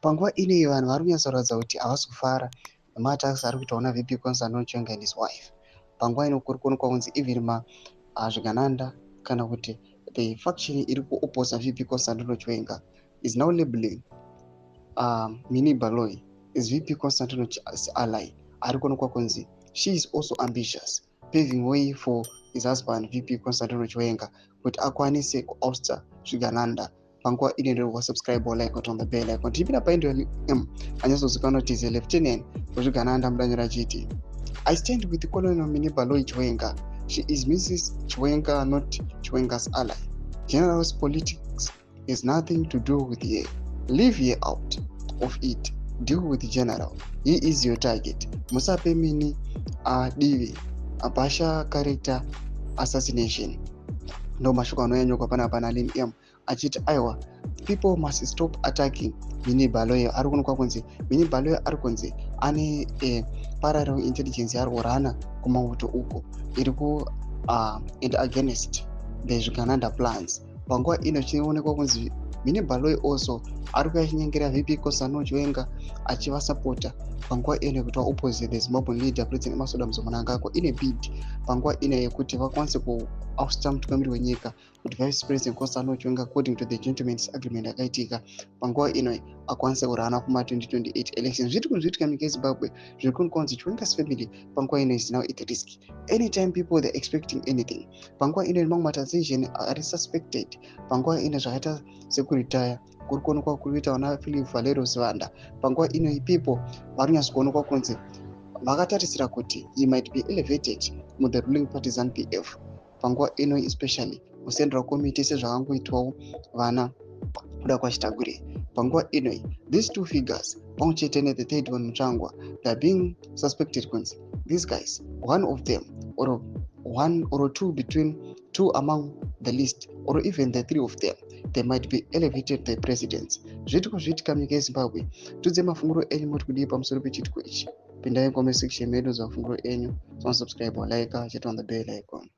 Panguva ineyi vanhu vari kunyatsoratidza kuti havasi kufara nemaataks ari kuitawo naVP Constantine Chiwenga and his wife. Panguva ino kuri kuonekwa kunzi even zvigananda kana kuti the faction iri kuoposa VP Constantine Chiwenga is now labeling Minnie Baloyi is VP Constantino's ally. Ari kuonekwa kunzi she is also ambitious, paving way for his husband VP Constantine Chiwenga kuti akwanise kuosta zvigananda. Panguva ine ndiri subscribe or like on the bell icon. Tipina paendo anyazozikanwa kuti is a lieutenant wezvigananda mudanyo rachiti I stand with Colonel Minnie Baloyi Chiwenga. She is Mrs. Chiwenga, not Chiwenga's ally. General's politics has nothing to do with her. Leave her out of it. Deal with the general. He is your target. Musape Minnie divi Basha character assassination. Ndo mashoko anoyanyoka pana Lin achiti aiwa people must stop attacking Minnie Baloyi. Ari kuonekwa kunzi Minnie Baloyi ari kunzi ane parallel intelligence yari kurana kumauto uko iri ku and against the zvigananda plans. Panguva ino chinoonekwa kunzi Minnie Baloyi also ari kuyachinyengerera VP Constantine Chiwenga achivasapota panguva ino yekuti vaopposite the Zimbabwean leader President Emmerson Mnangagwa ine bid panguva ino yekuti vakwanise kuosta mutungamiri wenyika kuti Vice President Constantine Chiwenga according to the gentleman's agreement yakaitika panguva ino akwanise kurana kuma 2028 elections. Zviri kuzviitika munyika yeZimbabwe zviri kuonekwa kunzi Chiwenga's family panguva ino is now at risk. Anytime people they're expecting anything. Panguva ino mamwe mataxation ari suspected. Panguva ino zvakaita sekuretire kuri kuonekwa kuita na Philip Valero Sivanda. Panguva ino people vari kunyatsokuonekwa kunzi vakatarisira kuti he might be elevated mu the ruling party ZANU-PF. Panguva ino especially mucentral committee sezvakangoitwawo vana kuda kwaChitagure. Panguva ino these two figures pamwechete the third one Mutsvangwa they are being suspected kunzi these guys one of them or one or two between two among the list or even the three of them they might be elevated the presidents. Zviri kuzviitika munyika yeZimbabwe. Tudze mafunguro enyu muri kudii pamusoro pechitiko ichi. Pindai comment section medu za mafunguro enyu. Subscribe or like, hit on the bell icon.